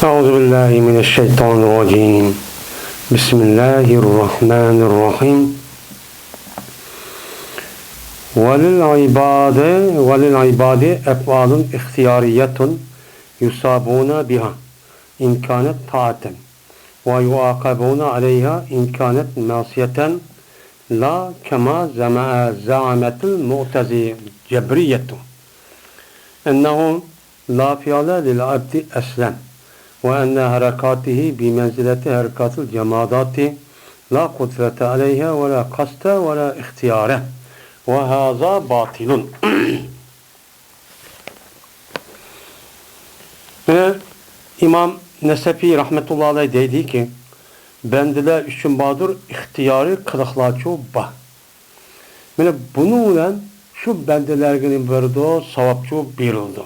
أعوذ بالله من الشيطان الرجيم بسم الله الرحمن الرحيم وللعباد أفعال اختيارية يصابون بها إن كانت طاعة ويعاقبون عليها إن كانت معصية لا كما زعمت المعتزلة جبرية أنه لا فعل للعبد أسلم وأن حركاته بمنزلة حركات الجمادات لا قدرة عليها ولا قصد ولا اختيار وهذا باطل. İmam Nesefi rahmetullahi aleyh dedi ki bendiler üçün badır ihtiyarı kılıqlar çok bah. Yani bununla şu bendilerinin verdiği savap çok verildi.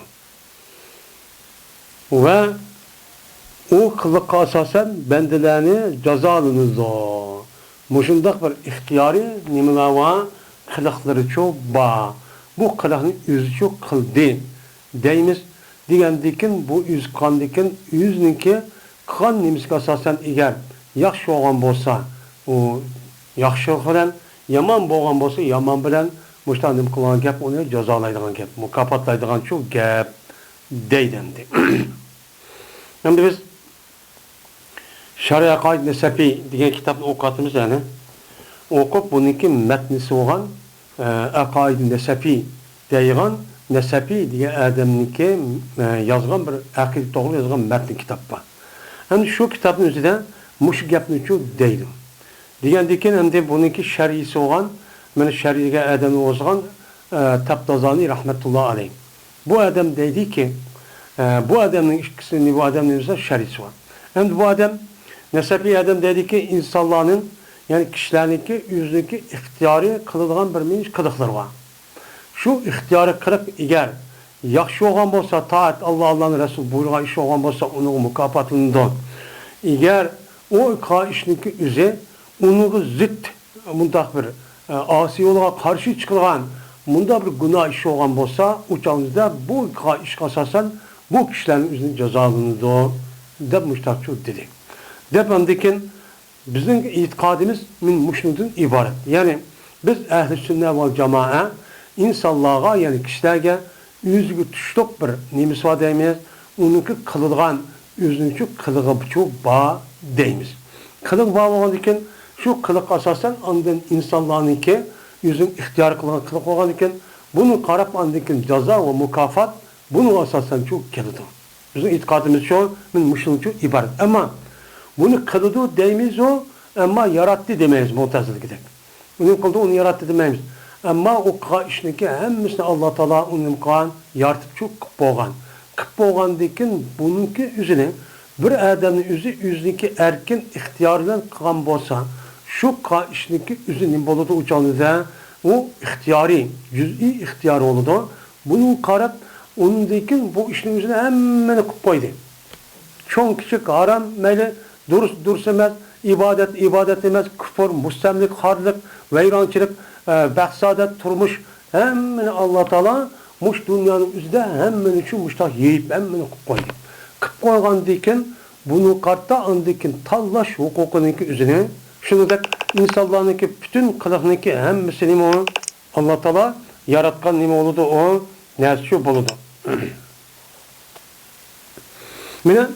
Ve o kılıqa asasen bendilerini cezalınızda. Muşundak bir ihtiyarı nimelava kılıqları çok bah. Bu kılıqın yüzü çok kıldı. Deyimiz degandikin bu yüz kandikin yüzninki kan nimizga asasen eğer yaxşı olgan bolsa o yaxşı bilan yomon bo'lgan bolsa yomon bilan muştan nim qilgan gap uni jazolaydigan gap, mukofotlaydigan shu gap deydi. Endi biz Şariat Qaid Nesefi degan kitobni o'qiyapmiz yani. O'qib buniki matnisi bo'lgan Aqaid Nesefi degan Nesefi degan odamniki yozgan bir aqida to'g'ri yozgan matn kitob bor. Endi shu kitobning o'zida mush gapni shu deydi. Degandikin endi buniki sharisi bo'lgan, mana shariga odamni o'zgan Tabtazani rahmatullohi alayh. Bu odam deydiki, bu odamning ikkisini bu odamning o'zida sharisi bor. Endi bu odam Nesefi adam dediki insanların yani kişilerinki yüzdeki ihtiyarı kılıdığan bir miniş kılıqlar var. Şu ihtiyarı kılık eğer yaxşı olan bolsa taat Allah'ın Resul buyurgan iş olan bolsa onun mükafatından eğer o işinki üze onun zıt mundak bir asi olarak karşı çıkılan munda bir günah işi olan bolsa uçağınızda bu iş asasen bu kişilerin üzerine cezalarını da müştakçı dedi. Depandikin bizim itikadımız min muşnudun ibaret. Yani biz ehl-i sünnet ve cemaat insanlığa yani kişilerge yüzü tutuştuk bir neyimiz var deyimiz. Onunki kılılgan yüzünü kılığı çok bağ deyimiz. Kılık bağ olandikin şu kılık asasen andın insanlığınki yüzün ihtiyar kılığın kılık olandikin bunu karap andikin ceza ve mukafat bunu asasen çok kelidi. Bizim itikadımız şu min muşnudun ibaret. Ama bunu kıldı deyimiz o ama yarattı demeyiz Mu'tezile gidek. Bunu kıldı onu yarattı demeyiz. Ama o işinki hemmisini Allah Teala onun kan yaratıp çok kıp boğan. Kıp boğan dikin bununki üzerine bir adamın yüzünki erken ihtiyarıyla kılan bolsa şu işinki üzerine boludu uçağınızda o ihtiyari, cüz'i ihtiyar oldu. Bunun karat onun dikin bu işin üzerine hemen kıp koydu. Çok küçük haram meyli dursa emez, ibadet emez, küfür, mustemlik, harlık, veyrançılık, behsadet, turmuş, hemen Allah Teala muş dünyanın üzerinde hemen şu muşta yiyip hemen koydu. Kıp koygan diken bunu kartta andikin tallaş hukukununki üzerine şunu da insanlarınki bütün kılıkınınki hemmisini o Allah Teala yaratkan nime oldu o nesçu buludu. Mine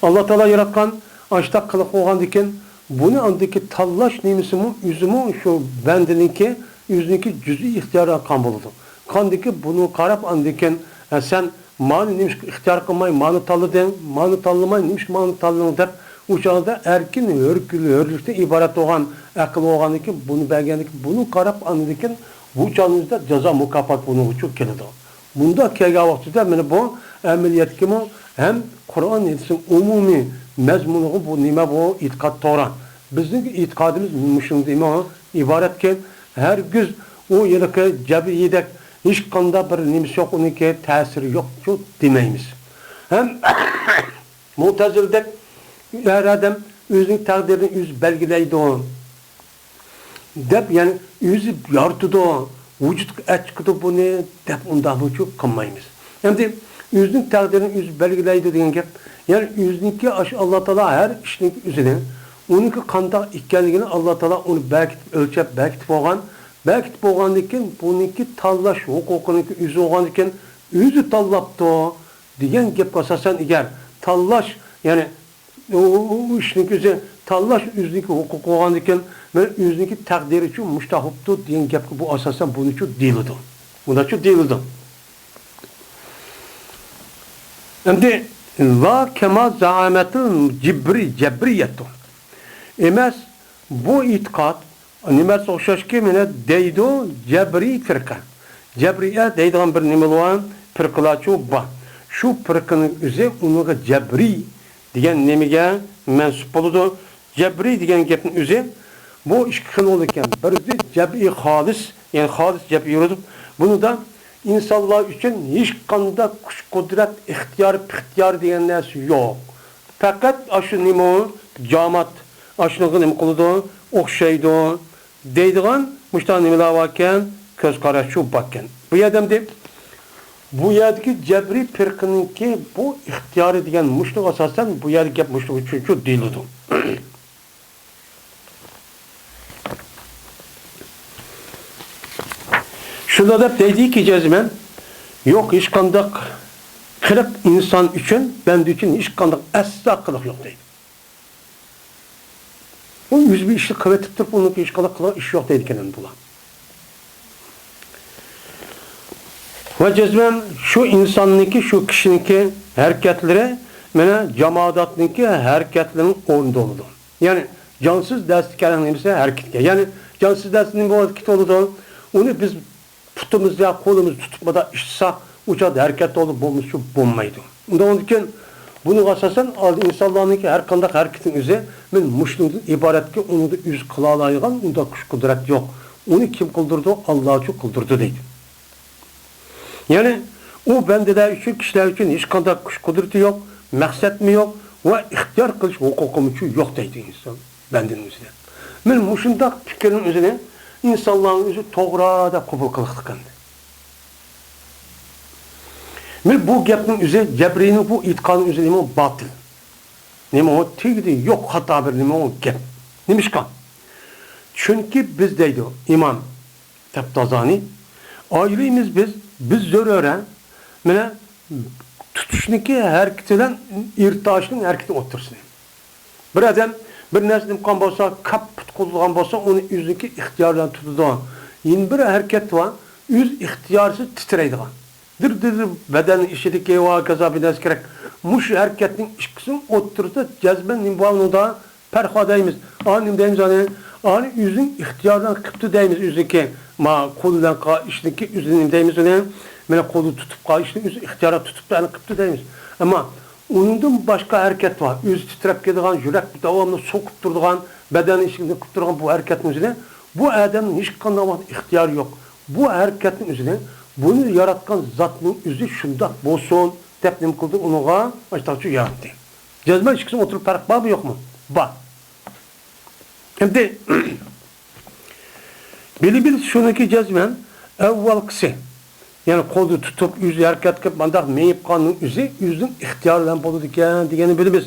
Allah Teala yaratkan açtak kılık olgan diken bunu andaki tallaş nimisi yüzümü şu bendininki yüzündeki cüz'i ihtiyara kan buldu. Kandaki bunu karap andiken sen mani nimiş ihtiyar kılmayı mani tallı den mani tallımayı nimiş mani tallını der uçağında erkin hörlükte ibaret olan akıl olgan diken bunu belgendik bunu karap andiken bu uçağınızda ceza mukafat bunu uçuk keledi. Bunda kega vaktide beni bu ameliyat kimi hem Kur'an etsin umumi mezmunu bu nime bu itikat toran. Bizim itikadımız müşün değil mi o? İbaretken her güz o yılki cebi yedek hiç kanda bir nimiş yok onun ki tesiri yok çok demeyimiz. Hem Mu'tezil'de her adam özünün takdirini yüz belgileydi o. Dep yani yüzü yartıdı o. Vücut açıktı bunu dep ondan bu çok kılmayımız. Hem de Özünün takdirini öz belgileydi degan gap. Yani özünki Allah Taala her işning özüne, onunki qanday ekanligini Allah Taala onu berkitib ölçep berkitib olgan. Berkitib olgandan keyin buniki tanlash huquqini özü olgan ekan, özü tanlaptı degan gap asasan eğer tanlash yani o işning özü tanlash özünki huquq olgan ekan, men özünki takdiri uchun mustahobdir degan gap bu asasan bunun uchun deyildi. Bunda uchun deyildi. Endi va kema zaametul cebriyetun. Emas bu itiqad nimas o'xshashki meni deydi cebri firqa. Cebriye deydigan bir nima bo'lgan firqalarchu bor. Shu firqaning o'zi unga cebri degan nimaga mansub bo'ladi. Cebri degan gapning o'zi bu ikki xil bo'lar ekan. Birisi cebri xolis, ya'ni xolis cebri yuradi. Buni da insanlar için hiç qanday kuch qudrat ixtiyor degan narsa yo'q. Faqat shu nima jamoat ashunga nima qiladi, o'xshaydi deydigan mushta nimalar bor ekan, ko'z qarash shu bor ekan. Bu yerda deb bu yerdagi jabri firqiniki bu ixtiyori degan mushta asosan bu yerga gap mushta uchun deyiladi. Şunda da dedi ki cezmen, yok hiç kandak kırık insan için, ben için hiç kandak asla kılık yok dedi. O yüz bir işi kıvetiptir, bunun hiç kandak kılık iş yok dedi kendine bula. Ve cezmen şu insanınki, şu kişininki hareketleri, mene cemaatninki hareketlerinin orunda oldu. Yani cansız dersi kelimesi hareketke. Yani cansız dersinin bu hareket oldu. Onu biz putumuz ya kolumuz tutmada işsa uçadı hareket olup bulmuş bulmaydı. Onun için bunu asasen insanların ki her kandak hareketin üzeri men muşluğun ibaret ki onu da yüz kılalayıgan onda kuş kudret yok. Onu kim kıldırdı? Allah için kıldırdı deydi. Yani o bendeler için kişiler için hiç kandak kuş kudreti yok, maksat mı yok ve ihtiyar kılış hukukum için yok deydi insan bendenin üzerine. Men muşunda fikrin üzerine İnsanların özü toğrada kubul kılıqdıqandı. Men bu gapning özü, cebrinin bu itiqadının özü nima batıl. Nima o tegdi, yok hata bir nima o gap. Nimişkan? Çünkü biz deydi İmam Tabtazani, ayrıyız biz zörören, mene tutuşniki hareketinden irtaşının hareketi otursun. Bir adam bir neslim kan bolsa, kap tutulgan bolsa, onu yüzdeki ihtiyardan tutuduğun. Yine bir hareket var, yüz ihtiyarsız titreydiğin. Dır bedenin işedeki var, kaza bir nes gerek. Muş hareketin işkisini otursa, cezben nimbalını da perhadayımız. Anim deyimiz ani yüzün ihtiyardan kıptı deyimiz yüzdeki. Ma kolundan işdeki yüzün deyimiz öyle. Mene kolu tutup işdeki yüzü ihtiyara tutup da kıptı deyimiz. Ama onun başka hareket var. Yüz titrep gidiğin, yürek devamlı sokup durduğun, bedenin içinde durduğun bu hareketin üzerine bu adamın hiç kandamak ihtiyarı yok. Bu hareketin üzerine bunu yaratkan zatının yüzü şundak bolsun, tepnim kıldı onuğa baştakçı yarattı. Cezmen çıksın oturup fark var mı yok mu? Var. Şimdi bil şununki cezmen evvel kısa. Yani kolu tutup yüzü hareket kılıp mandak meyip kanının yüzün ihtiyarlan bolu degeni biliriz.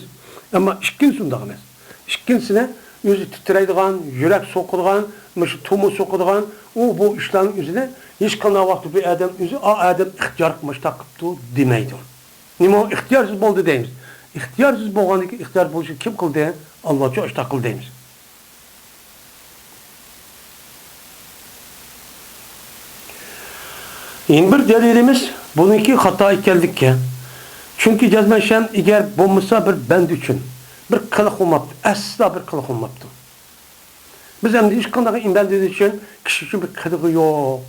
Ama işkinsinde emas. İşkinsine yüzü titreydiğen, yürek sokulduğun, tumu sokulduğun, o bu işlerin yüzüne hiç kanına vakti bir adam yüzü, adam ihtiyar kılmış takıptı demeydi. Nima o ihtiyarsız boldu deyimiz. İhtiyarsız bolğandaki ihtiyar boluşu kim kıldı? Allah çok işte kıldı deyimiz. Yine bir delilimiz bununki hata ekanlikka. Çünkü cezmen şen eğer bulmasa bir bend için bir kılık olmaptı. Asla bir kılık olmaptı. Biz hem de hiç kandak inbendediği için kişi için bir kılığı yok.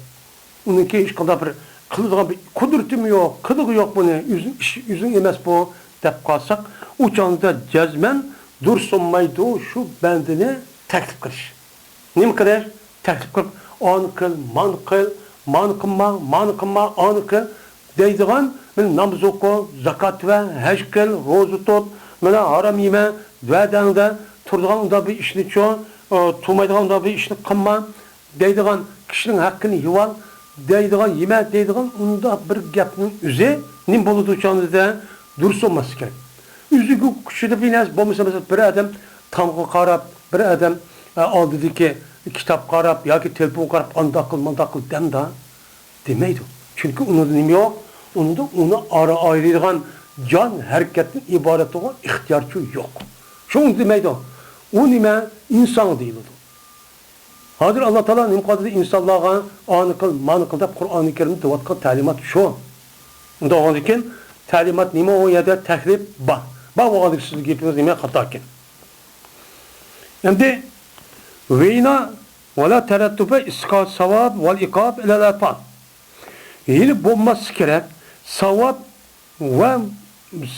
Onunki hiç kandak bir kılığa bir kudretim yok, kılığı yok bunu. Yüzün emez bu deyip kalsak uçanda cezmen dursunmaydı şu bendini teklif kılış. Neyim kadar? Teklif kılıp an kıl, man kıl, man kılma, an kıl deydiğen namaz oku, zakat ve hecc kıl, rozu tut, haram yeme, duadanda turduğun da bir işini çoğun, tumaydıgan da bir işini kılma deydiğen kişinin hakkını yuval, deydigan, yemek deydigan, unda bir gapning o'zi nim bo'ladi o'shanida durust olması kerak. Üzügü kuşuda bir nas bo'lmasa, bir adam tamga qarab, bir adam oldidagi kitap qarab yoki telefon qarab anda qil demda demaydi. Chunki unda nima yo'q? Unda uni ayırgan can harekatning iborat bo'lgan ixtiyorchi yo'q. Shuni demaydi. U nima? İnsan deyiladi. Hazır Allah Teala nim qadri insonlarga ani qil, mani qil deb Qur'oni Karimda deyotgan ta'limot shu. Unda o'zikin ta'limot nima o yerda tahrib bor. Bak o kadar sizlik yapıyoruz demeye hataken. Şimdi veyna ve la terettübe iskat savab vel ikab ile lafat. Yine bulması gerek savab ve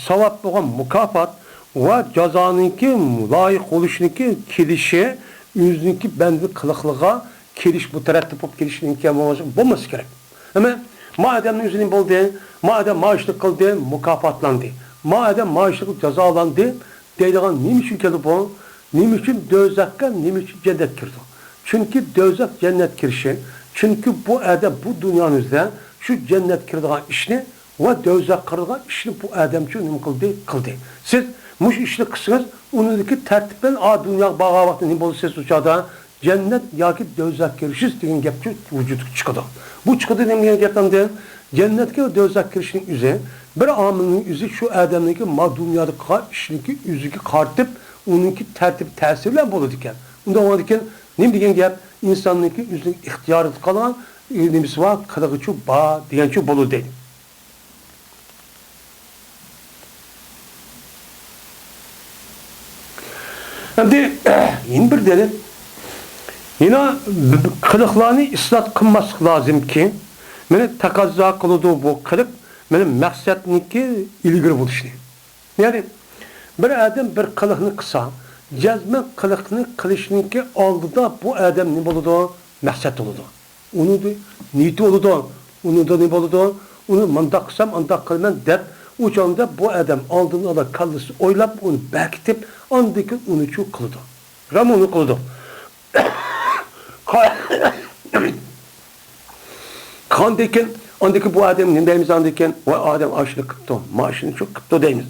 savab olan mukafat ve cezanınki layık oluşunki kilişe yüzünki bendi kılıklığa kiliş bu terettüp olup kilişinki bulması gerek. Ama madem yüzünün buldu, madem maaşlık kıldı, mukafatlandı. Madem maaşlık cezalandı, deydiğen neyim için geldi bu? Neyim için dözakka, neyim için cennet girdi? Çünkü dözak cennet girişi, çünkü bu adam bu dünyanızda şu cennet girdiğen işini ve dözak girdiğen işini bu adam için neyim kıldı? Siz muş işini kısınız, onundaki tertipen dünya bağa vakti neyim oldu ses uçağda cennet ya ki dözak girişiz diyen gepçi vücudu çıkıdı. Bu çıkıdı neyim gepten de cennetke ve dözak girişinin üzeri bir amının yüzü şu adamdaki ma dünyada işinki yüzüki kartıp onunki tertip tesirle bolu diken. Onda ona diken ne diyen gap insanlıki yüzünün ihtiyarı kalan nemisi var kadağıçı bağ diyençi bolu değil. Şimdi yine bir delil yine kılıklarını ıslat kılması lazım ki beni takazza kılıdığı bu kılık benim maksatniki ilgili buluşunu. Yani bir adam bir kılıkını kısa, cezme kılıkını kılışınki aldıda bu adam ne buludu? Maksat oludu. Onu da niyeti oludu. Onu da ne buludu? Onu mandak kısam, mandak kılmam dep, uçağında bu adam aldığını ala kallısı oylap onu bekitip, andaki onu çok kılıdı. Ram onu kılıdı. Kandeken andaki bu adam ne deyimiz andeken o adam aşını kıptı, maaşını çok kıptı deyimiz.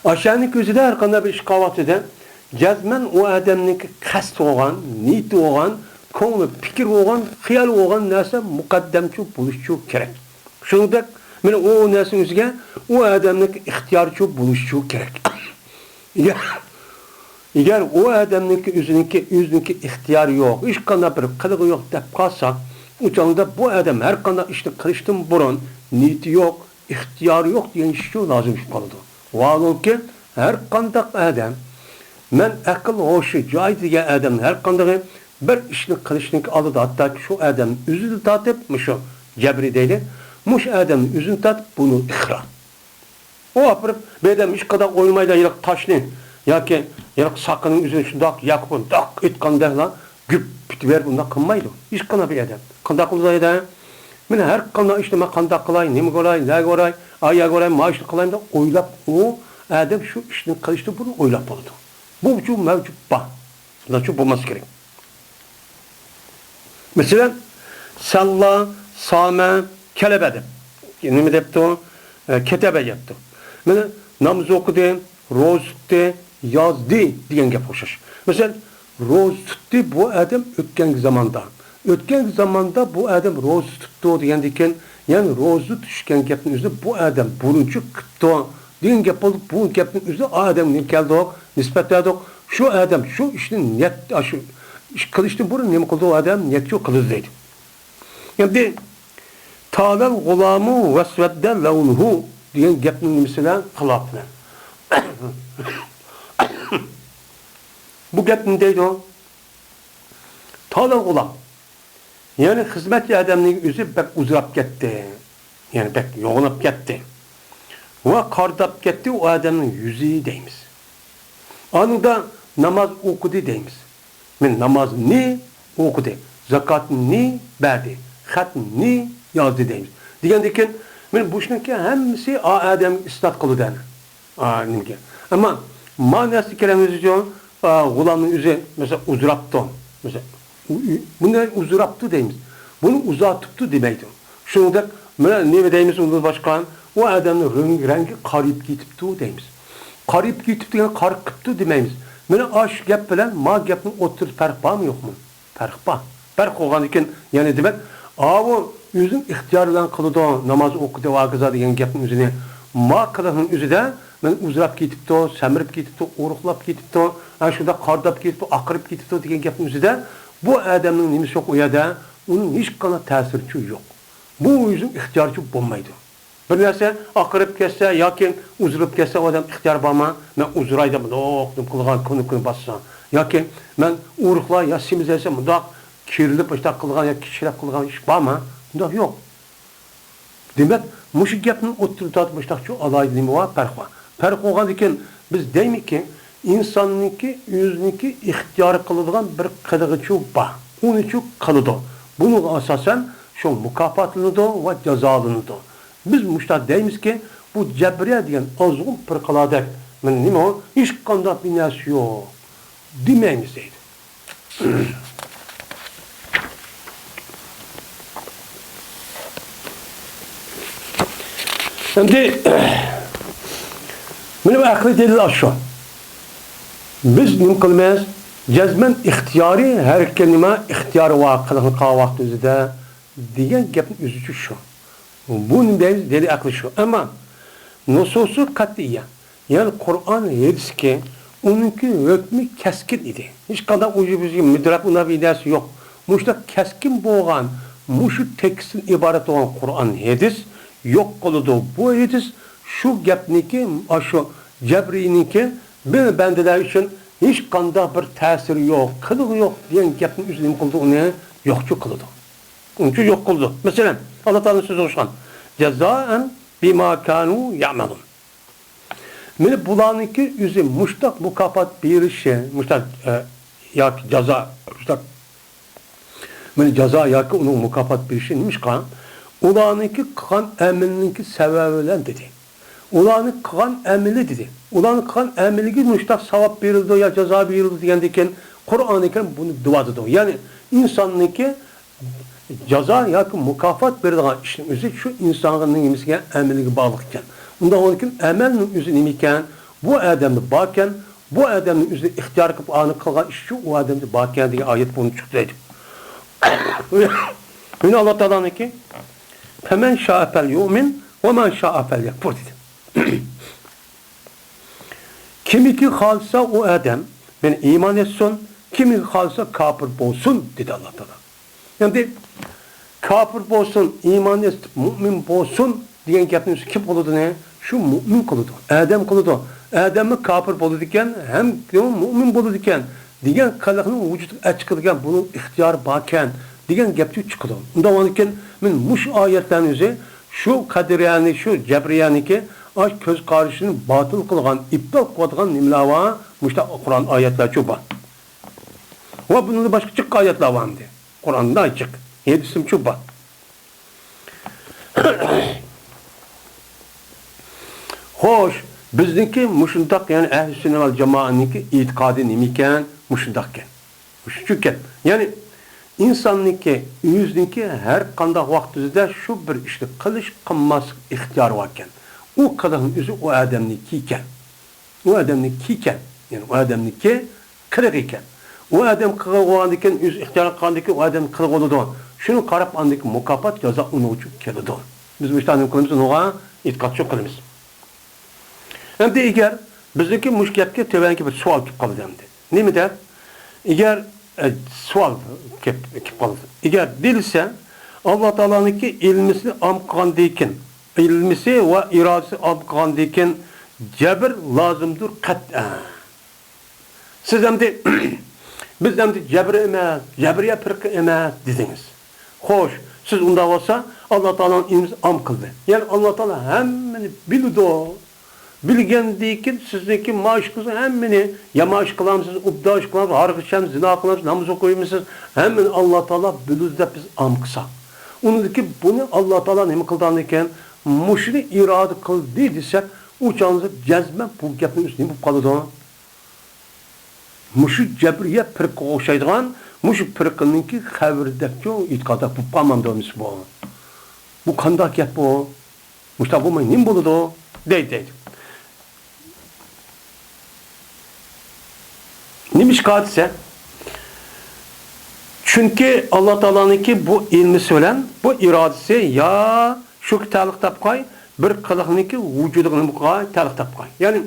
Aşağının gözüde arkanda bir işkavat eden, cezmen o adamınki kast olan, niyeti olan, konu fikir olan, hiyal olan neyse mukaddemçi buluşçu gerek. Şunu da o neyse üzge o adamınki ihtiyarçı buluşçu gerek. Eğer o adamınki yüzünki ihtiyarı yok, iş kanda bir kılığı yok deyip kalsak, uçağında bu adam her kanda işte kırıştım burun, niyeti yok, ihtiyarı yok diyen şu lazım şu kalıdı. Vallahi ki her kandak adam, men akıl hoşu, caiz diye adam her kandak bir işini kılışını alıdı hatta şu adam üzülü tatip mi şu cebri değil, muş adam üzün tat bunu ihra. O yapıp bir adam iş kadar oymayla yarak taşlı, ya ki yarak sakının üzerine şu dak yakın, dak et kandakla güp bitiver bunda kınmaydı. İş kana bir adam. Kandak uzaydı da, men her kandak işte ben kandak kılayım, ne mi kılayım, ne kılayım, aya kılayım, maaşlı kılayım da oylap o adam şu işini kılıştı bunu oylap oldu. Bu ucu mevcut bak. Bundan çok bulması gerek. Mesela salla, same, kelebede. Ne mi yaptı o? Ketebe yaptı. Mesela namaz okudu, roz tuttu, yazdı diyen gap hoşaş. Mesela roz tuttu bu adam ötken zamanda. Ötken zamanda bu adam roz tuttu diyen diken yani rozu düşken gapın üzerine bu adam buruncu kıttı. Diyen gap oldu bu gapın üzerine adam ne geldi o nispet verdi o. Şu adam şu işin niyet şu kılıçtı burun ne mi kıldı o adam niyet yok kılıç değil. Yani Ta'lel gulamu vesvedden levnuhu diyen gapın mesela kılaplı. Bu gapın değil o. Ta'lel gulam. Yani hizmetli adamın yüzü pek uzurap gitti. Yani pek yoğunup gitti. Ve kardap gitti o adamın yüzü deyimiz. Anında namaz okudu deyimiz. Men namaz ne okudu? Zakat ne verdi? Hat ne yazdı deyimiz. Diyendeken men bu işinki hemsi adam istat kılı dene. Ama manası kelimesi diyor, gulamın yüzü mesela uzuraptı. Mesela bunlar uzuraptı deyimiz. Bunu uzatıptı demeydi. Şundak ne deyimiz ondan başka o adamın rengi qarayıp ketipti deyimiz. Qarayıp ketipti yani qarqıptı demeyimiz. Mana aş gap bilan ma gapning o'tir farq bormi yo'qmi? Farq bor. Farq olgan ekan, ya'ni demak, o o'zing ixtiyor bilan qiladi, namoz o'qidi va qiladi degan gapning o'zini ma qilishning o'zida men uzrab ketibdi, samirib ketibdi, o'ruqlab ketibdi, ana shunda qordab ketibdi, aqirib ketibdi degan gapning o'zida bu odamning nimasi yo'q u yerda, uning hech qanday ta'siri yo'q. Bu o'zing ixtiyorchi bo'lmaydi. Bir narsa aqirib ketsa yoki uzrib ketsa odam ixtiyor bormi? Men uzrayda bundoq qilgan kun bassa yoki men o'ruqlar yo simizasa bundoq kirilib boshqa qilgan yoki kishilab qilgan ish bormi? Bundoq yo'q. Demak, mushu gapning o'tirib boshqacha alaydim va farq bor. Farq bo'lgan ekan biz deymiki, insonniki o'ziniki ixtiyor qiladigan bir qilig'ichi bor. Uni chu qiladi. Buni asosan shu mukofotlanadi va jazolanadi. Biz müştah deymiz ki bu cebriye diyen azgın pırkaladak. Men nima o? Hiç qanday bir narsa yo'q. Demeymiz deydi. Şimdi benim aklı delil aşağı. Biz nima qilmaymiz? Cezmen ixtiyori her kelime ixtiyori vaqtini qavaqti o'zida degan gapning o'zi shu. Bunun deli aklı şu. Ama nususu katiye. Yani Kur'an hadis ki onunki hükmü keskin idi. Hiç kadar ucu bucu müdrab ona bir dersi yok. Muşta keskin boğan, muşu tekstin ibaret olan Kur'an hadis yok kılıdı. Bu hadis şu gapniki, şu cebrininki bir bendeler için hiç kadar bir tesiri yok, kılığı yok diyen gapnin üzerine kıldı onu yokçu kılıdı. Onun için yok kıldı. Mesela Allah Teala'nın sözü oluşan cezaen bima kanu ya'malun. Mene bulanınki üzüm muştak mukafat berişi, muştak yak ceza, muştak mene ceza yak onun mukafat berişi neymiş kan? Ulanınki kan emelininki sebebiyle dedi. Ulanın kan emeli dedi. Ulanın kan emeli muştak sevap verildi ya ceza verildi diyendeken Kur'an-ı bunu duadı. Yani insanınki ceza yoki mukofot berilgan ishning o'zi shu insonning nimasiga amaliga bog'liq ekan. Unda o'nkin amalning o'zi nima ekan? Bu odamni bor ekan, bu odamning o'zi ixtiyor qilib ani qilgan ish shu u odamda bor ekan degan oyat buni chiqdi. Buni Alloh taolaniki "Femen şa'afel yu'min ve men şa'afel yakfur" dedi. Kimiki xalsa o adam ben iman etsin, kimiki xalsa kafir olsun dedi Allah Teala. Yani kafir olsun, iman etip mümin olsun diyen gapning kim kılıdı ne? Şu mümin kılıdı. Adam kılıdı. Adamı kafir boludu iken hem mümin boludu iken diyen kalıqning vücudu açıkılgan bunun ihtiyar baken diyen gapçı çıkıdı. Ondan onken men muş ayetlerin özü şu kadiriyani şu cebriyani ki aş göz qarışını batıl kılgan, iptal kılgan nimlava muşta Kur'an ayetler çoba. Ve bunun başka çık ayetler var diye. Kur'an'da açık. Hadisim çoba. Hoş, bizdeki muşundak yani ehl-i sünnet vel cemaat'ninki itikadi nimiken muşundakken. Muşundakken. Yani insanniki, yüzniki her kandak vaktizde şu bir işte kılış kılmaz ihtiyar varken. O kadının yüzü o adamnikiyken. O adamnikiyken. Yani o adamniki kırık iken. O adam kırık olan iken, yüz ihtiyar kılan iken o adam kırık oldu. Şunu karab andaki mukafat yaza onu uçup keledi. Biz müştahinin kılımızı ona itikatçı kılımız. Hem de eğer bizdeki müşkiyatki tevenki bir sual kip kalıdı hem de. Ne mi der? Eğer sual kip kalıdı. Eğer değilse Allah Teala'nınki ilmisi amkan deyken, ilmisi ve iradesi amkan deyken cebir lazımdır kat'a. Siz hem de biz hem de cebir emez, cebriye pırkı emez dediniz. Hoş, siz onda olsa Allah Teala'nın ilmisi am kıldı. Yani Allah Teala hemmini bildi o. Bilgendiyken sizdeki maaş kılsın hemmini ya maaş kılamsınız, ubdaş kılamsınız, harkışamsınız, zina kılamsınız, namaz okuyamsınız. Hemen Allah Teala bildi de biz am kısa. Ondaki bunu Allah Teala ne mi kıldan iken muşri irade kıldı desek uçağınızı cezmen bu gapın üstüne bu kalıdı. Muşri cebriye pırkı oşaydıgan mush pirqininki xabirdakço itkada bu pamamdamiz bu. Bu kandak gap bu. Muşta bu nim boludu deydi. Nimiş hadise? Çünkü Allah Teala'nınki bu ilmi söylen, bu iradesi ya şu ta'liq tapqay bir qiliqniki vücudunu bu ta'liq tapqay. Yani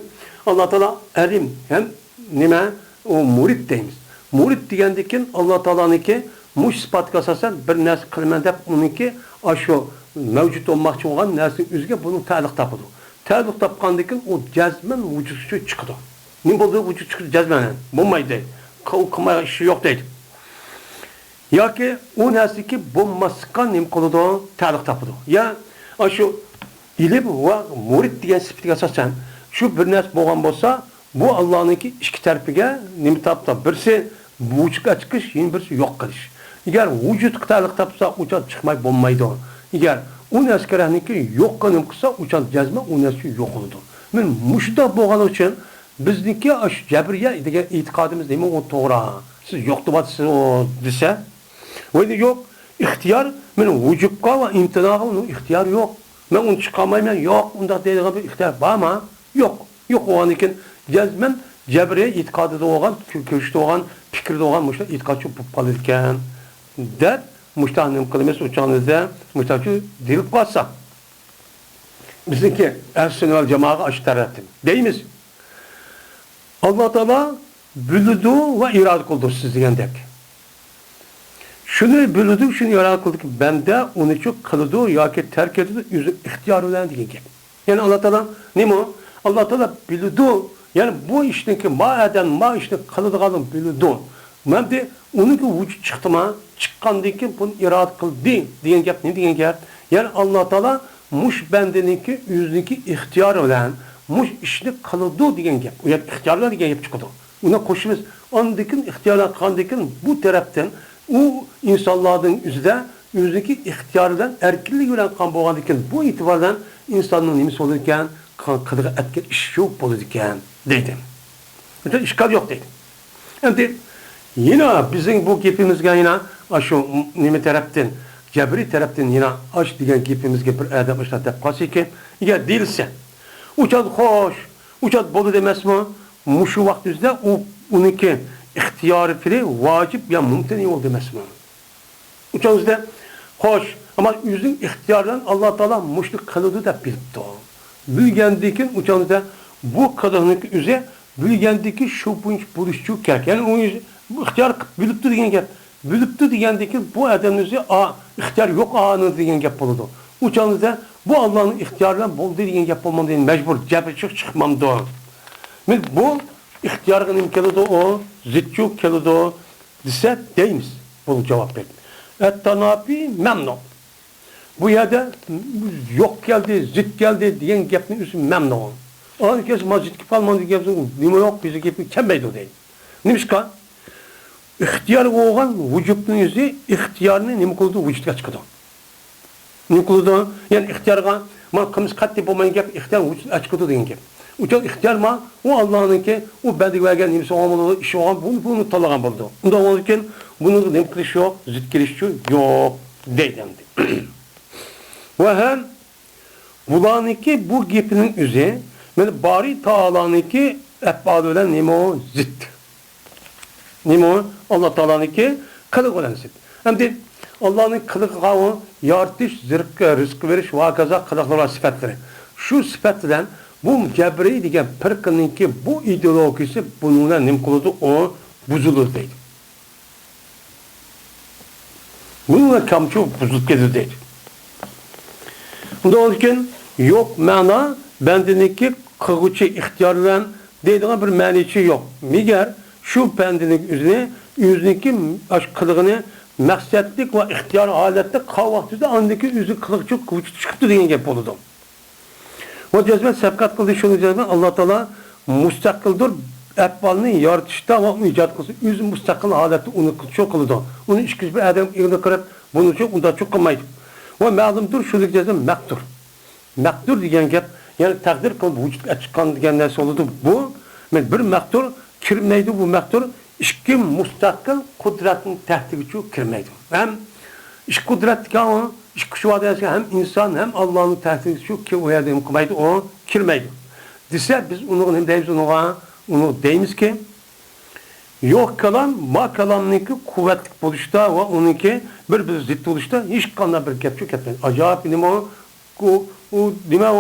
Allah Teala elim hem nima o murid deymiz. Murid degandekin Allah Teala'nınki mush sifatga asosan bir narsa qilman deb uniki ashu mavjud olmoqchi bo'lgan narsa o'ziga buni ta'liq topadi. Ta'liq topgandan keyin u jazman vujudga chiqadi. Nim bo'ldi vujud chiqdi jazman bo'lmaydi. Qilmay ishi yo'q deydi. Yoki u narsaki bo'lmasqa nim qiladi, ta'liq topadi. Ya ashu ilm va murid degan sifatga asosan shu bir narsa bo'lgan bo'lsa, bu Allohninki ikki tarafiga nim topdi. Birisi vujudga chiqish, yana birisi yo'q qilish. Agar vujudga ta'liq topsa, ucha chiqmay bo'lmaydi. Agar u narsalarniki yo'q qilim qilsa, ucha jazma u narsa yo'q bo'ladi. Men mushda bo'lgani uchun bizniki ash jabriya degan e'tiqodimiz nima u to'g'ri. Siz yo'q deyapsiz desa, voyda yo'q, ixtiyor men vujudga va imtinoga uni ixtiyor yo'q. Men uni chiqamayman, yo'q, unda deydigan bir ixtiyor bormi? Yo'q. Yo'q bo'lgan ekan jazman jabriya e'tiqodida bo'lgan, ko'rishda bo'lgan, fikrda bo'lgan mushda e'tiqodchi bo'lib qolar ekan. deb müştahnim kılımız uçağınızda müştahçı dilip kalsa. Bizdeki ehl-sünnet vel cemaat aşı tarafım. Deyimiz. Allah Teala bülüdü ve irade kıldı siz diyendek. Şunu bülüdü, şunu irade kıldık. Bende onu çok kılıdı, ya ki terk edildi, yüzü ihtiyar olan diyen gibi. Yani Allah Teala ne mi o? Allah Teala bülüdü. Yani bu işteki ma eden, ma işte kılıdı kalın bülüdü. Ben de onun ki vücut çıktı mı? Çıkkandaki bunu irade kıldı diyen gap ne diyen gap? Yani Allah Teala muş bendeninki yüzdeki ihtiyar olan muş işini kılıdı diyen gap. O yani ihtiyarlar diyen gap çıktı. Ona koşumuz andakin ihtiyarlar kandakin bu taraftan o insanların yüzdeki ihtiyardan erkinlik olan kan boğandakin bu itibardan insanın nimisi olurken kılığı etken iş yok olurken dedim. Öte işgal yok dedim. Yani yine bizim bu gepimizge yine şu nime taraftan cebri taraftan yine aş diyen gepimizge bir adam işte tepkası ki ya değilse uçad hoş uçad bolu demez mi? Muşu vaktizde o onunki ihtiyarı fili vacip ya mümkün ol demez mi? Uçadızda hoş ama yüzün ihtiyardan Allah Teala muşluk kılıdı da bilipti o. Bilgendikin uçadızda bu kadının üzerine bilgendiki şu bunç buluşçu kerk. Yani o bu ihtiyar bilipti diyen gap. Bilipti diyendeki bu adamınızı ihtiyar yok ağanız diyen gap oldu. Uçağınızda bu Allah'ın ihtiyarından bol diyen gap olmam diyen mecbur cebri çıkmam da. Bu ihtiyarın imkanı da o, zitçu kelu da o, dese deyimiz. Bunu cevap verin. Et-tanafi memnun. Bu yerde yok geldi, zit geldi diyen gapın üstü memnun. Onun kez mazit gibi almanı yapsın, nime yok bizi gibi kembeydi o değil. Neymiş ka? İhtiyar oğan vücudun yüzü, ihtiyarını nime kıldı vücudga çıkıdı. Nime kıldı? Yani ihtiyarga, man kımız katli bulmayın gap, ihtiyar vücudga çıkıdı diyen gap. Uçak ihtiyar ma, o Allah'ın ki, o bendik vergen nimesi olmalı, işi olan, bunu talagan buldu. Onda olurken, bunun nime kılışı yok, zit kılışı yok, deydendi. Ve hem, bulanınki bu gepinin üzeri, yani bari Teala'nınki efbad olan nime o zit. Nime o? Allah Teala'nınki kılık olan zit. Hem de Allah'ın kılık kavı, yaratış, rızkı veriş, vakaza kılıklar sıfatları. Şu sıfatlardan bu cebri diyen pirqininki bu ideologisi bununla nime kılıdı o buzulur deydi. Bununla kamçı buzulup gelir deydi. Bunda olurken yok mana bendininki kılıçı ihtiyarlan deydiğine bir maniçi yok. Miger şu bendinik yüzündeki kılığını maksatlik ve ihtiyar halette kavvaktüzde andaki yüzü kılıçı kılıçı çıktı diyen gep oldu. O cezmet sebkat kıldı şunu cezmet Allah Teala müstakildir efbalını yaratışta ve icat kılsı. Yüzü müstakil halette onu çok kıldı. Onu işkiz bir adam ilgili kırıp bunu çok onda çok kılmaydı. Ve mağdumdur şunu cezmet mektur. Mektur diyen gep yani takdir kılıp vücutga çıkan diyen nerse oldu bu. Bir mektur kirmeydi bu mektur ikki mustaqil qudratning tahtiga kirmaydi. Hem ish qudratga ish kuchi hem inson hem Allohning tahtiga ki o yerda qilmaydi, o kirmaydi. Desa biz uni nima deymiz uni deymizki yo'q kalam ma kalamniki quvvatli bo'lishda va uniki bir zid bo'lishda hech qanday bir gap ketmaydi. Ajoyib nima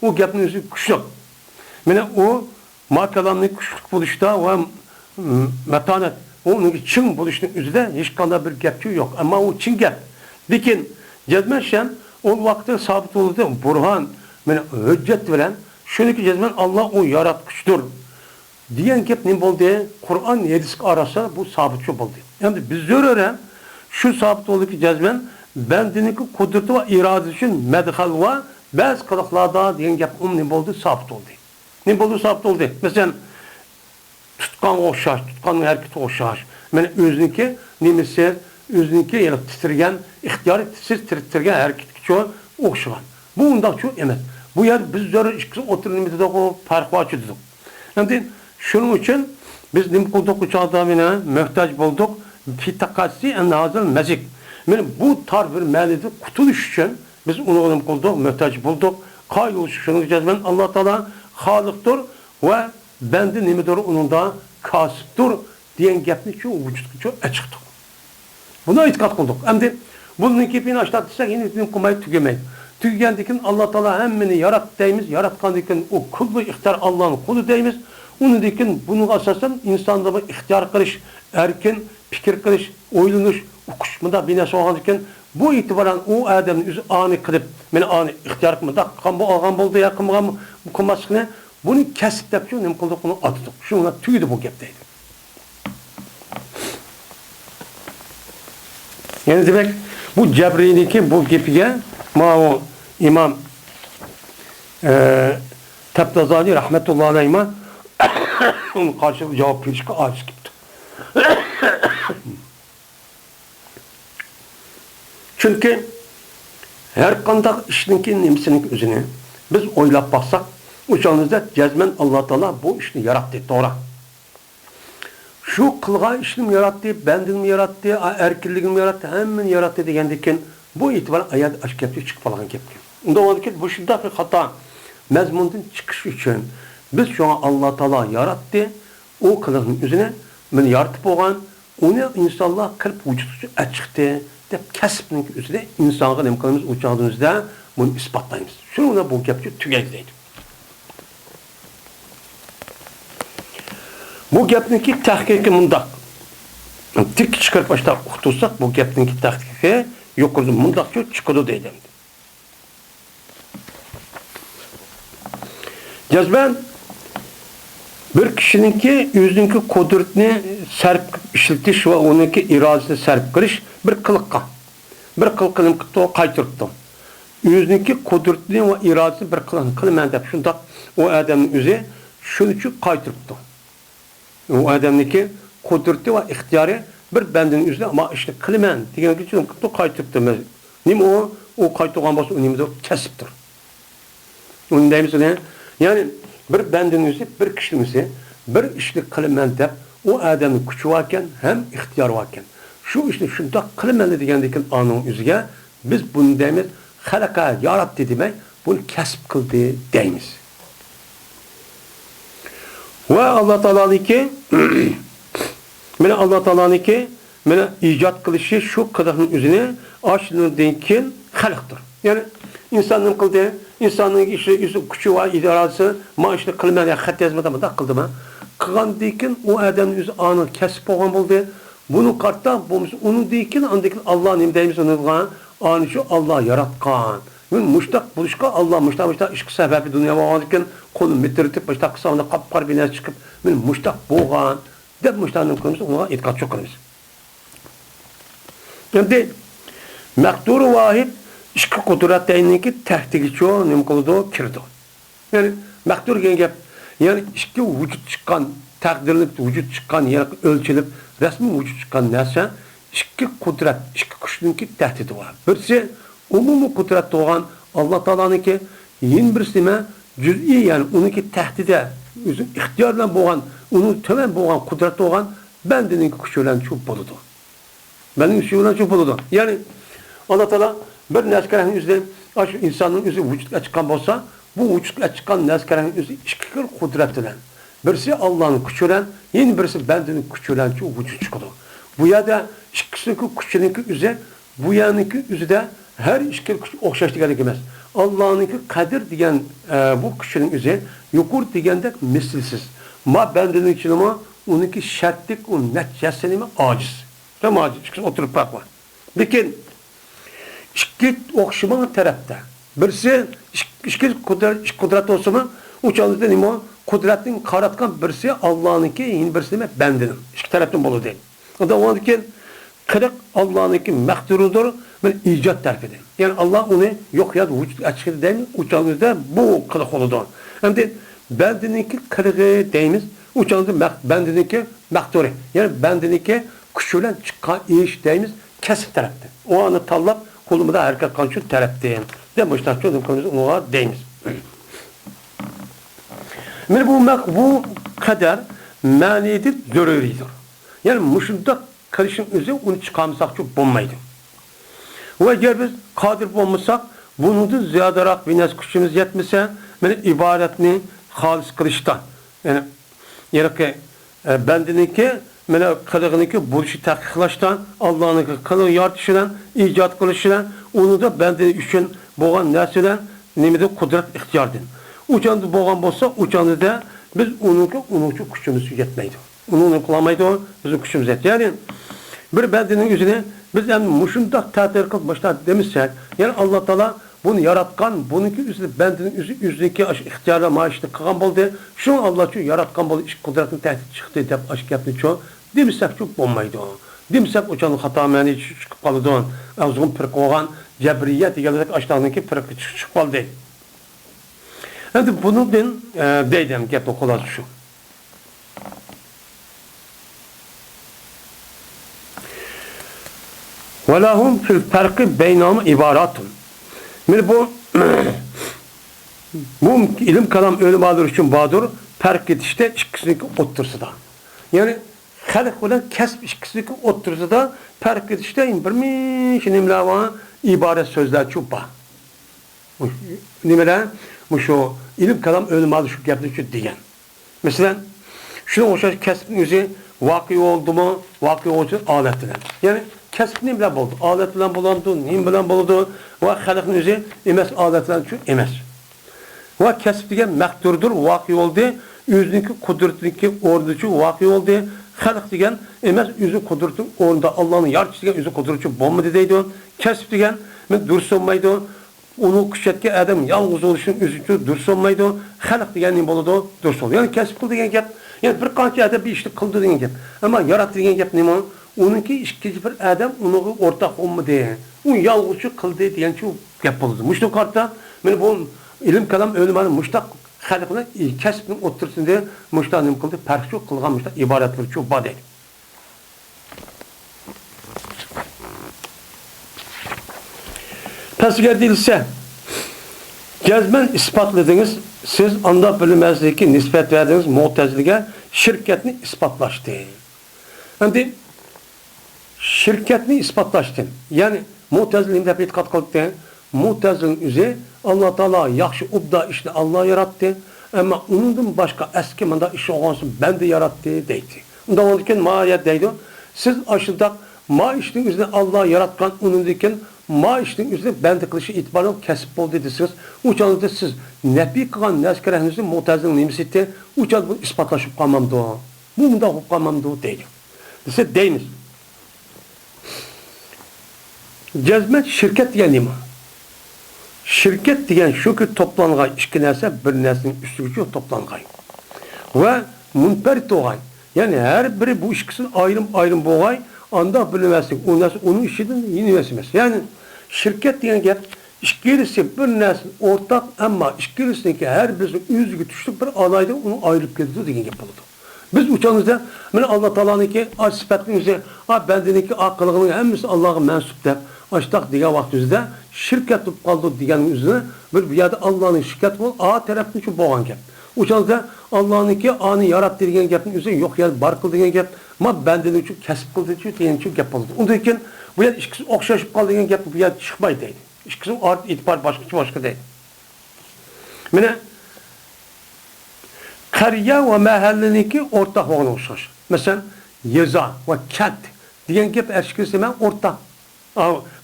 o gapning o'zi kuchli. Mana o ma kalamning kuchli bo'lishda va matonat uniki chin bo'lishning o'zida hech qanday bir gap yo'q. Ammo u chin gap. Lekin jazman ham o vaqtda sabit bo'ldi. Burhan mana hujjat bilan shuniki jazman Alloh o yaratquchdir degan gap nima bo'ldi? Qur'on hadis arasida bu sabit bo'ldi. Endi biz zo'rara shu sabit bo'ldiki jazman bandiniki qudrati va irodasi uchun madhal va ba'zi qiliqlarda degan gap nima bo'ldi? Sabit bo'ldi. Nima bo'ldi? Sabit bo'ldi. Masalan tutgan o'xshash, tutganning harakati o'xshash. Mana o'ziniki nimasi o'ziniki yana titirgan, ixtiyoriy titirgan harakatga o'xshagan. Bu undaqcha emas. Bu yer biz zo'r ikkisi o'tirinimizda farq bor dedik. Endi shuning uchun biz nima qildik u chog'da mana muhtoj bo'ldik fitaqasi anazil mazik. Mana bu tar bir ma'nida qutulish uchun biz uni nima qildik? Muhtoj bo'ldik. Qoyil shuning jazman Alloh taolo xoliqdir va bandi nimadir uningda kasbdir degan gapni shu vujudga chiqdik. Buni e'tiqod qildik. Endi bundan keyin ashtat desak, endi nima qilmay tugamaydi. Tüygendikin keyin Alloh taolo hammani yaratdi deymiz. Yaratgandan keyin o kulli ixtiyor Allohning qo'li deymiz. Undan keyin buning asosan insonda bir ixtiyor qilish, erkin fikr qilish, o'ylanish, o'qish bunda binasi bo'lgandan keyin bu e'tiboran u odamni o'zi ani qilib, meni ani ixtiyor qilmadi, qilgan bu olgan bo'ldi, qilmagan bu qilmaslikni buni kasb deb shu nima qildik, uni otdik. Shunga tugidi bu gap deydi. Yani demek bu Cebri'deki bu gapiga Mao İmam Tabtazani rahmetullahi aleyhime onun karşılığı cevap verişke aciz gitti. Çünkü her kandak işinki nimsinin özünü biz oylap baksak uçağınızda cezmen Allah Teala bu işini yarattı doğru. Şu kılga işini yarattı, bendini yarattı, erkilliğini yarattı, hemen yarattı degendeken bu itibar ayet aşk yaptı çıkıp falan yaptı. Onda o vakit bu şiddet bir hata mezmundan çıkış için biz şu an Allah Teala yarattı, o kılığın üzerine beni yaratıp olan onu insanlar kırıp vücudu açıktı deyip kesbinin üzerine insanlığa imkanımız uçağımızda bunu ispatlayımız. Şunu da bu yaptı tügezdeydi. Bu gapniki tahqiqi mundaq. Tik chiqarib başta uqtursak bu gapniki tahqiqi yuqorida mundaq chiqadi deydi. Jazban bir kishininki o'ziniki qudratni sarf ishlatish va uniki irodasini sarf qilish bir qiliqqa. Bir qilqilib qaytiribdi. O'ziniki qudratni va irodasini bir qilman deb shundaq o odamning o'zi shuning uchun qaytiribdi. O adamniki kudreti ve ihtiyarı bir bendinin üzerine ama işte kılmen diyen için kaytıptır. Nim o kaytıgan başta o nimde kesiptir. Onun deyimiz ne? Yani bir bendinin üzerine bir kişinin üzerine bir işte kılmen deyip o adamın gücü varken hem ihtiyar varken şu işte şunda kılmen diyen anın üzerine biz bunu deyimiz halaka yarattı demek bunu kesip kıldı deyimiz. Ve Allah Teala'nınki mene Allah Teala'nınki mene icat kılışı şu kadarın üzerine aşının denkin halıktır. Yani insanın kıldığı, insanın işi küçüğü var, idarası, maaşını kılmaya hat yazmadan da kıldı mı? Kılan denkin o adamın yüzü anı kesip olan buldu. Bunu kartta bulmuş, onu denkin andakin Allah'ın imdeyimiz onu anı şu Allah yaratkan. Muştak buluşka Allah muştak işki sebebi dünya bağlanırken kolunu bitirtip muştak kısamında kapkar binaya çıkıp muştak boğan dep muştakın kılmış ona itikat çok kılmış. Şimdi mektur-u vahid işki kudret deyinki tehtiği çoğu nimkuludu kirdi. Yani mektur gengep yani işki vücut çıkan takdirlik vücut çıkan yani ölçülüp resmi vücut çıkan neyse işki kudret işki kuşununki tehdidi var. Birisi umumu kudret doğan Allah Teala'nınki yin birisime cüz'i yani onunki tehdide özün ixtiyorla boğan, onun tömen boğan, kudretli olan bendinin küçülen çok boludu. Benim küçülen çok boludu. Yani Allah Teala bir neskerenin yüzü, insanın yüzü vücutla çıkan olsa, bu vücutla çıkan neskerenin yüzü iki kudretli. Birisi Allah'ın küçülen, yeni birisi bendinin küçülen çok vücut çıkıyor. Bu ya da ikisinin küçülenki yüzü, bu yanınki yüzü de her iki okşaştığı gelmez. Allah'ınki kadir diyen bu küçülen yüzü, yukur diyende misilsiz. Ma bendinin için ama onunki şartlık, onun neticesini aciz. Tam aciz. İkisi oturup bakma. Lakin iki okşamanın tarafta. Birisi iki kudret olsa mı? Uçağınızda ne mi? Kudretin karatkan birisi Allah'ınki, yeni birisi de bendinin. İki taraftan bolu değil. O da onun için kırık Allah'ınki mehdurudur ve icat terfidir. Yani Allah onu yok ya da vücut açıklığı değil mi? Uçağınızda bu kırık oludur. Hem de bendininki kırığı deyimiz. Uçağınızda bendininki mehduri. Yani bendininki küçülen çıkan iş deyimiz kesip tarafta. O anı tallap kolumda hareket kançı tarafta. Demişler çoğunun konusu ona deyimiz. Bu kadar manidir, zöruridir. Yani muşunda karışım üzere onu çıkarmasak çok bulmaydı. Ve eğer biz kadir bulmasak, bunu da ziyadarak bir nes gücümüz yetmese, ibaretini halis kılıştan. Yani ki bendininki, kılığınınki buluşu tahkiklaştan, Allah'ınki kılığı yartışıdan, icat kılışıdan, onu da bendinin üçün boğan nesiden, nemede kudret ihtiyardın. Uçandı boğan olsa, uçandı da biz onun için gücümüz yetmeydi. Onu kılamaydı, bizim gücümüz yetti. Yani bir bendinin yüzüne biz hem muşundak tatil kılmışlar demişsek, yani Allah Teala bunu yaratkan, bununki yüzüne bendinin yüzündeki ihtiyarla maaşını kılan oldu. Şunu Allah için yaratkan oldu, iş kudretini tehdit çıktı, deyip aşk yaptı çoğu. Demişsek çok olmaydı o. Demişsek uçanın hata meni çıkıp kaldı o. Ağzının pırk olan cebriyet, gelirek aşağıdaki pırk çıkıp kaldı. Şimdi bunu ben deydim, gep okular şu. وَلَهُمْ فِي الْفَرْقِ بَيْنَهُمْ اِبَارَاتٌ. Bu ilim kalam ölüm alır için bağdır, fark etişte ikisindeki otursa da. Yani halk olan kesb ikisindeki otursa da fark etişte bir nimlava ibaret sözler çupa. Nimeler? Bu şu ilim kalam ölüm alır şu yaptığı için diyen. Mesela şunu olsa kesbin yüzü vakı oldu mu? Vakı oldu aletler. Yani kesb ne bilen buldu? Alet bilen bulandı, nim bilen buldu. Ve halkın yüzü emes aletler için emes. Ve kesb diyen mehdurdur, vakı oldu. Yüzündeki kudretindeki orducu vakı oldu. Halk diyen emes yüzü kudretin orada Allah'ın yarıcısı diyen yüzü kudretçi bomba dediydi. Kesb diyen dursunmaydı. Onu kuşetki adam yalnız oluşun üzüntü dursunmaydı. Halk diyen ne buldu? Dursun. Yani kesb kıldı diyen gep. Yani bir kanca adam bir işlik kıldı diyen gep. Ama yarattı diyen gep ne mi? Onunki işkici bir adam onu ortak olma diye. O yalnızca kıldı diyen çok yapıldı. Müştak kartta bu ilim kalam ölümanın müştak halkına kesbinin otursun diye müştak ne kıldı? Fark çok kılgan müştak ibaretleri çok badel. Tasvir edilse cezmen ispatladınız, siz anda bilinmezdeki nispet verdiğiniz mu'teziliğe şirketini ispatlaştı. Şimdi şirketini ispatlaştı. Yani mu'teziliğin de bir kat kıldı. Mu'tezilin üzeri Allah Teala yaxşı ubda işini Allah yarattı. Ama onundan başka eski manda işi olsun ben de yarattı deydi. Ondan ondan maayet deydi. Siz aşıldak ma işinin üzerine Allah yaratkan onundan ma işinin üzerine ben de kılışı itibarlı kesip oldu dediniz. Uçağınızda siz nebi kılan neskerehinizi mu'tezilin nimisitti. Uçağınızda bunu ispatlaşıp kalmamdı o. Bu da kalmamdı o deydi. Siz deyiniz. Cezmet şirket diyen neymi? Şirket diyen şu ki toplanğay iki nesne bir nesnenin üstücü toplanğay. Ve munperit oğay. Yani her biri bu ikisinin ayrım boğay anda bilemezsin. Onun işinin yeni meselesi. Yani şirket diyen gel işkilisi bir nesne ortak ama işkilisindeki her birisinin üzgü düştük bir alayda onu ayrılıp gidiyor diyen yapıldı. Biz uçağımızda Allah Teala'nın ki sıfatını bendeneki akıllığının hemisi Allah'a mensup der. Açtak diye vaktimizde şirket tutup kaldı diyenin üzerine bir yerde Allah'ın şirket var. A tarafını şu boğan gel. Uçanda Allah'ınki anı yarattı degan gapning o'zi yo'q, yani bar qil degan gap, ma bandalik uchun kasb qildi uchun degan gap bo'ladi. Undan keyin bu yer ikkisi o'xshashib qoldi degan gap bu yer chiqmaydi deydi. İkisi e'tibor boshqa deydi. Mana qariya va mahallaniki o'rtaq bo'lgan o'xshash. Masalan, yeza va kent degan gap ikisi bilan o'rtaq.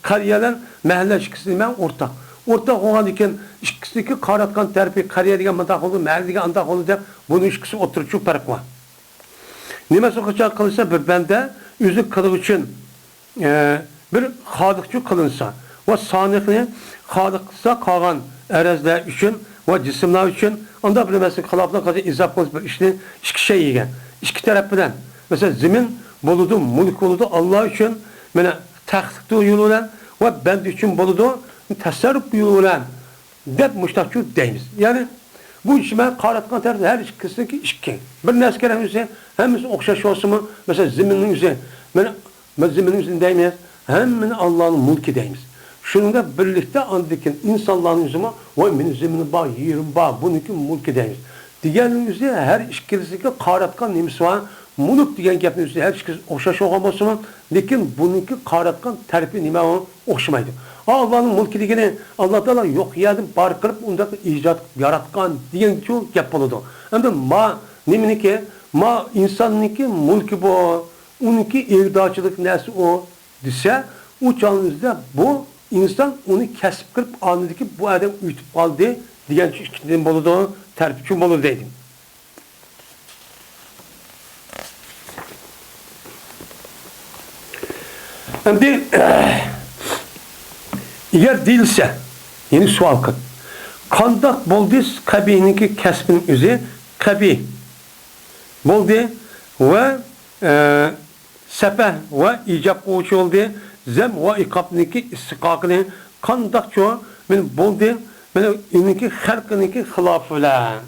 Qariyadan mahalla ikisi bilan o'rtaq. O'rtaq bo'lgan ekan ikkisiniki qaratgan tarafi qariya degan mundaq bo'ldi, mahalla degan undaq bo'ldi deb buni ikkisi o'tiruvchi farq bor. Nimasi qachon qilsa bir banda o'zi qilish uchun bir xodiqchi qilinsa va soniqni xodiqsa qolgan arazlar uchun va jismlar uchun unda bir mesela xiloflar qilsa izoh qilish bir ishni ikki shay yegan. Ikki taraf bilan mesela zamin bo'ludi, mulk bo'ludi Alloh uchun, mana taxt yo'li bilan va band uchun bo'ludi tasarruf yo'li bilan deb mushtaqchu deymiz. Ya'ni bu ishma qaratgan taraf har ikkisiniki ikki. Bir naskara o'zi hammasi o'xshash olsinmi? Mesela zaminning o'zi mana zaminning o'zini deymiz, hammani Allohning mulki deymiz. Şununla birlikte andikin insanların yüzüme vay benim zeminim bağ, yerim bağ, bununki mulki deymiz. Diğerinin yüzü her işkilisi ki qaratkan nemisi var. Mulk diyen gapning yüzü her işkilisi o'xshash olgan bo'lsa-mu, lekin bununki qaratkan tarifi nima o'xshamaydi. Allah'ın mulki degani Alloh taolo yo'q yerdan bar qilib unda ijod yaratgan degan gap bo'ladi. Endi ma nimeniki, ma insonniki mulki bu, uniki ig'dochilik narsa o desa, u chog'ingizda bu insan onu kesip kırıp anladı ki bu adam ütüp kaldı diyen kişinin boludu, terpçi bolu dedim. Şimdi eğer değilse yeni sual kıl. Kandak boldu kabininki kesbinin üzeri kabi boldu ve sepeh ve icap koğuşu oldu. Zem ve ikabniki istiqaqini qandaqço men bo'ldi, men uniki xalqiniki xilof bilan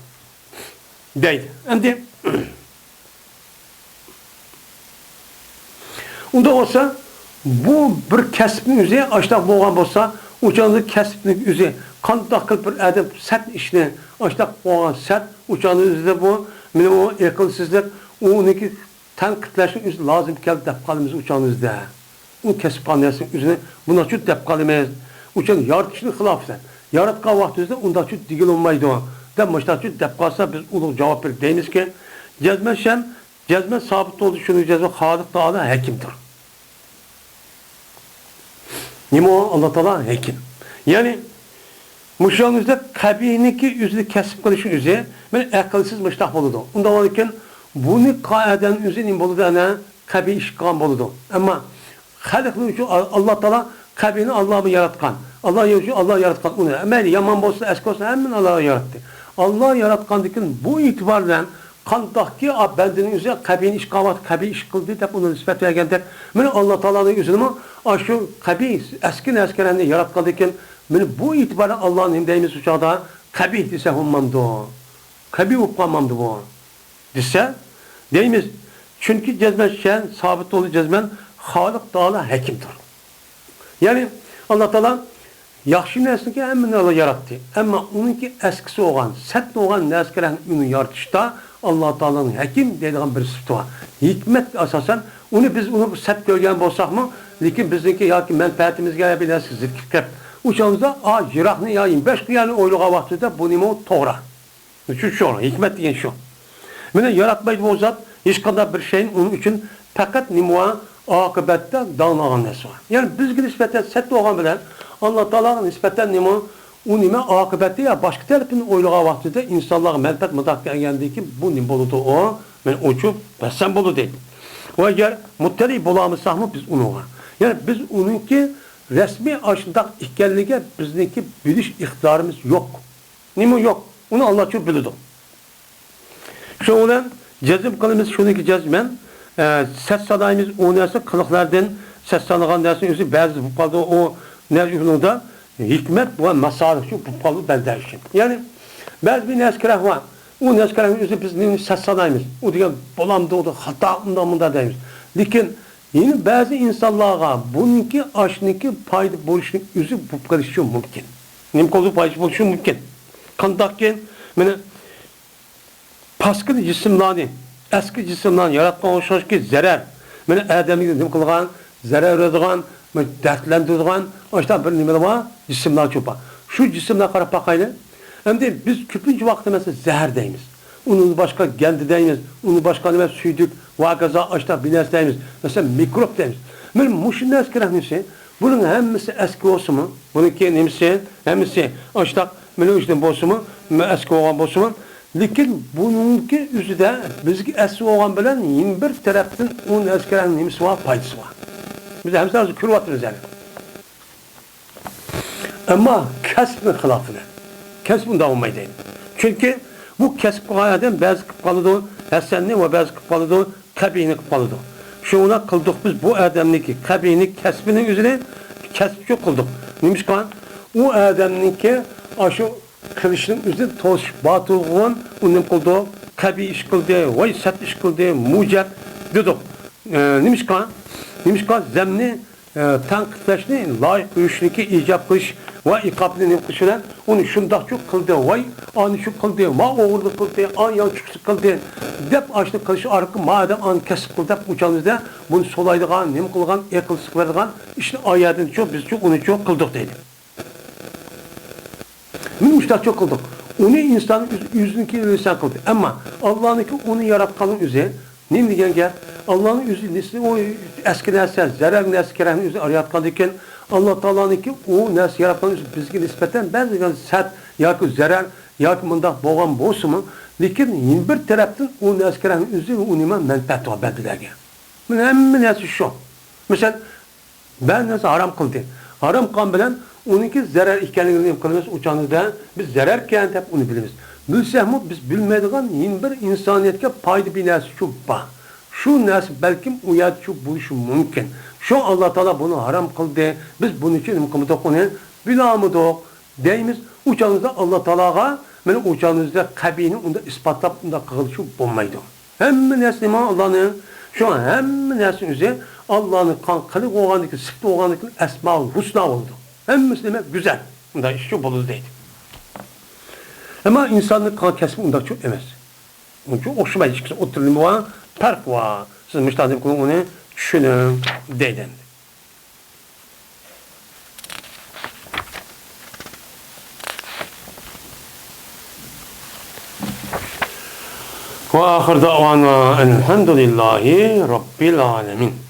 deydi. Endi unda olsa bu bir kasbning o'zi ashtaq bo'lgan bo'lsa, o'chanda kasbning o'zi qandaq qilib bir adam sat ishni ashtaq bo'lgan sat o'chanda o'zida bu men o aqlsizlik uniki tanqidlashning o'zi lozim keldi deb qolamiz o'chanimizda. O kesip anlayasın üzerine buna çok dep kalmayız. Uçan yaratışını xilafısan. Yaratkan vaktimizde onda çok digil olmaydı o. Demişler çok dep kalsa biz ulu cevap verip deyimiz ki cezmen sabit oldu şunu cezme Halık Dağı'na hekimdir. Nima o? Allah Teala hekim. Yani müşahınızda kabiniki üzeri kesip kılışın üzeri ben akılsız müştah boludu. Onda olurken bunu kaiden üzeri nim boludu ana kabi işkan boludu. Ama Halıklı için Allah Teala kabini Allah'ı yaratkan. Allah yaratkan onu. Emeli yaman bolsa eski olsa hemen Allah'ı yarattı. Allah yaratkandıkın bu itibarla kandaki bendinin üzerine kabini işkavat, kabi iş kıldı deyip ona nispet vergendir. Mene Allah Teala'nın üzerine şu kabi eski yaratkandıkın bu itibarla Allah'ın imdeyimiz uçağda kabi dese olmamdı o. Kabi upamamdı bu. Dese deyimiz. Çünkü cezmen sabit oldu cezmen Halık Dağı'na hekimdir. Yani Allah Teala yaxşı nəsini hemen Allah yarattı. Ama onunki eskisi olan, sətli olan nəskələrin onu yaratışda Allah Teala'nın hekim dediğin bir sıfatı var. Hikmet asasen onu biz onu sət görgen bolsak mı? Lakin bizdeki ya ki menfaatimiz gelebilir zikir. Uçağımızda jirahını yayın. 5 kıyani oyluğa vaxtıda bu nimo toğra. Üçüncü şu olan. Hikmet diyen şu. Mene yaratmaydı bu zat hiç kadar bir şeyin onun için fakat nimo akıbette dağılan nesi var. Yani biz nispeten sətli olan bilen Allah Teala'nın nispeten nimo o nime akıbette ya başka tarafının oyluğa vaxtıda insanlara menfaat mıdak geldiği ki bu nimo boludu o. Ben uçup ben bolu değil. O eğer muttali bulamızsak mı biz onu var. Yani biz onunki resmi aşındak ikkenliğe bizdeki biliş iktidarımız yok. Nimo yok. Onu Allah çok biliyor. Şu olan cezim kılımız şununki cezmen ses sadayımız o neyse kılıklardan ses sanılan dersin özü bazı bu kaldı o nevcudunda hikmet bu masalih şu bu kaldı benzer için. Yani bazı bir neskerah var. O neskerahın özü bizim ses sadayımız. O diyen bolamda oldu hata undamında deyimiz. Lakin yine bazı insanlara bununki aşınınki payda buluşun özü bu karışıyor mümkün. Nim kolu payda buluşun mümkün. Kandakken mene paskın cisimlarni, eski cisimlarni yaratgan o'xshash ki zarar. Mana odamga nima qilgan, zarar beradigan, dardlantiradigan, o'sha bir nima bor, cisimlar ko'p. Shu cisimlarga qarab boqaylik. Endi biz ko'pincha vaqt mesela zahar deymiz. Onun başka kendi deymiz, onun başka nima suyduk, vakaza açta bines deymiz. Mesela mikrop deymiz. Men muşunda eskirenmişse, bunun hemmisi eski olsun mu? Bununki nemisi, hemmisi açta men işte bolsun mu? Eski olan bolsun mu? Lekin bununki üzüde bizgi eski olan bilen yeni bir taraftan onun eskiren nemisi var, paydası var. Biz hemsi arzu kürvatırız yani. Ama kesbin hilafını. Kesbin da olmayı değil. Çünkü bu kesip kayadan bazı kıp kalıdı, hasenli ve bazı kıp kalıdı, kabini kıp kalıdı. Şuna kıldık biz bu adamniki, kabini kesbinin üzerine kesip çok kıldık. Neymiş kan? O adamniki aşı kılışının üzerine toz batılığın onun kıldı, kabi iş kıldı, vay sat iş kıldı, mucak dedik. Neymiş kan? Neymiş kan? Zemni tanqidlashni, layık uyuşniki icap kılış ve ikabını kılışılar, onu şundak çok kıldı, vay ani şu kıldı, ma oğurluk kıldı, an yançıksı kıldı, dep açlı kılışı arka, madem an kesip kıldı, uçağımızda bunu solaydıgan, nem kılgan, ekılsık verdigan, işte ayetini çok, biz çok, onu çok kıldık dedi. Biz uçtak çok kıldık. Onu insanın yüzündeki insan kıldı. Ama Allah'ın onu yaratkanın üzeri, ne diyeceğim gel? Allah'ın yüzü, o eski nesel, zarar neskerenin yüzü yaratkanlıkken, Allah Teala'nın ki o nesli yaratkanın yüzü bizge nispeten bazı sert, ya ki zarar, ya ki bunda boğan bolsun mu? Lekin bir taraftan o neskerenin yüzü o nima menfaat var beldilerge. Hemen nesli şu. Mesela ben nasıl haram kıldı. Haram kan bilen onunki zarar ikenliğini kılmaz uçağınızda biz zarar kent hep onu biliriz. Bilsek mi biz bilmediğin yeni bir insaniyetke paydı bir nesli şu bah. Şu nesli belki uyat şu buluşu mümkün. Şu Allah Teala bunu haram kıldı. Biz bunun için mümkün onu bilamıdık. Deyimiz uçağınızda Allah Teala'ga benim uçağınızda kabini onda ispatlap onda kılışı bulmaydı. Hem nesli ma Allah'ın şu an hem nesli üzeri Allah'ın kılık oğandaki, sıktı oğandaki esma-ül husna oldu. Hem müslime güzel. Bunda şu bulur değil. Ama insanlık kan kesimi bunda çok emez. Onun için hoşuma ilişkisi oturduğum var, fark var. Siz müştahadim kulun onu düşünün deyden. Ve ahir da'vana elhamdülillahi rabbil alemin.